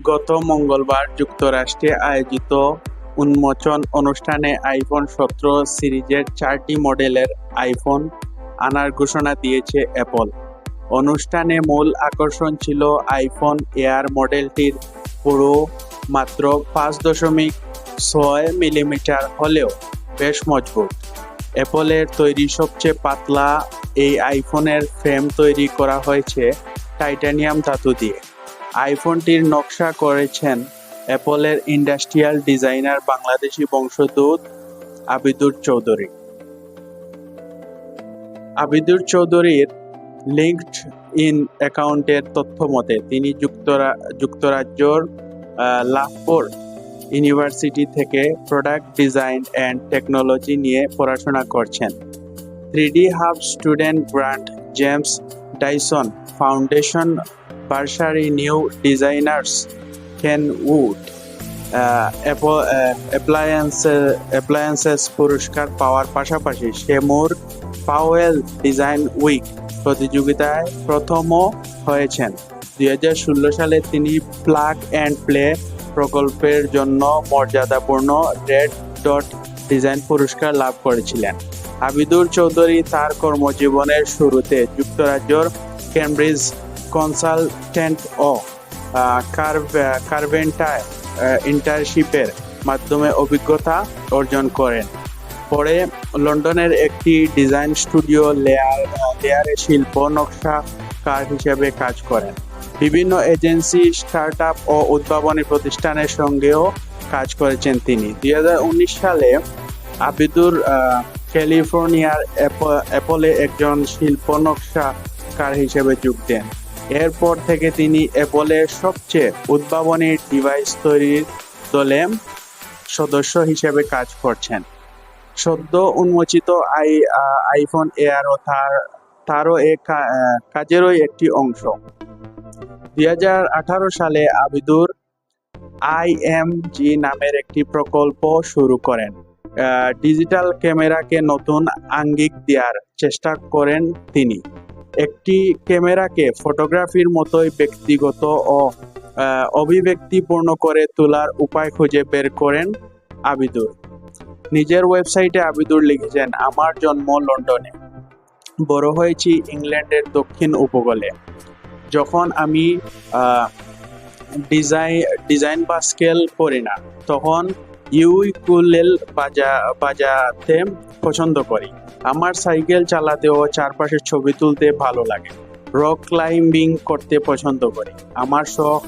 গত মঙ্গলবার যুক্তরাষ্ট্রে আয়োজিত উন্মোচন অনুষ্ঠানে আইফোন 17 সিরিজের 4টি মডেলের আইফোন আনার ঘোষণা দিয়েছে অ্যাপল। অনুষ্ঠানে মূল আকর্ষণ ছিল আইফোন এয়ার মডেলটির পুরো মাত্র 5.6 মিলিমিটার হলেও বেশ মজবুত। অ্যাপলের তৈরি সবচেয়ে পাতলা এই আইফোনের ফ্রেম তৈরি করা হয়েছে টাইটানিয়াম ধাতু দিয়ে। আইফোনটির নকশা করেছেন অ্যাপলের ইন্ডাস্ট্রিয়াল ডিজাইনার বাংলাদেশি বংশোদ্ভূত আবিদুর চৌধুরী। আবিদুর চৌধুরীর লিঙ্কড ইন অ্যাকাউন্টের তথ্য মতে তিনি যুক্তরাজ্যের লাফোর্ড ইউনিভার্সিটি থেকে প্রোডাক্ট ডিজাইন অ্যান্ড টেকনোলজি নিয়ে পড়াশোনা করছেন। 3D hub student grant James Dyson foundation bursary new designers Kenwood appliances পুরস্কার পাওয়ার পাশাপাশি সেমুর পাওয়েল ডিজাইন উইক প্রতিযোগিতায় প্রথমও হয়েছেন। 2016 সালে তিনি প্লাগ অ্যান্ড প্লে প্রকল্পের জন্য মর্যাদাপূর্ণ রেড ডট ডিজাইন পুরস্কার লাভ করেছিলেন। আবিদুর চৌধুরী তার কর্মজীবনের শুরুতে যুক্তরাজ্যের কেমব্রিজ কনসালটেন্ট ও কার্ভেন্টায় ইন্টার্নশিপের মাধ্যমে অভিজ্ঞতা অর্জন করেন। পরে লন্ডনের একটি ডিজাইন স্টুডিও লেয়ারে শিল্প নকশাকার হিসেবে কাজ করেন। বিভিন্ন এজেন্সি, স্টার্টআপ ও উদ্ভাবনী প্রতিষ্ঠানের সঙ্গেও কাজ করেছেন তিনি। 2019 সালে আবিদুর ক্যালিফোর্নিয়ার অ্যাপলে একজন শিল্প নকশাকার হিসেবে যোগ দেন। এরপর থেকে তিনি অ্যাপলের সবচেয়ে উদ্ভাবনী ডিভাইস তৈরির দলে সদস্য হিসেবে কাজ করছেন। সদ্য উন্মোচিত আইফোন এয়ারও তারও কাজেরই একটি অংশ। 2018 সালে আবিদুর IMG নামের একটি প্রকল্প শুরু করেন। ডিজিটাল ক্যামেরাকে নতুন আঙ্গিক দেওয়ার চেষ্টা করেন তিনি। একটি ক্যামেরাকে ফটোগ্রাফির মতোই ব্যক্তিগত ও অভিব্যক্তিপূর্ণ করে তোলার উপায় খুঁজে বের করেন আবিদুর। নিজের ওয়েবসাইটে আবিদুর লিখেছেন, আমার জন্ম লন্ডনে, বড় হয়েছি ইংল্যান্ডের দক্ষিণ উপকূলে। যখন আমি ডিজাইন বা স্কেল করি না, তখন ইউকুলেল বাজাতে পছন্দ করি। আমার সাইকেল চালাতে ও চারপাশের ছবি তুলতে ভালো লাগে। রক ক্লাইম্বিং করতে পছন্দ করি। আমার শখ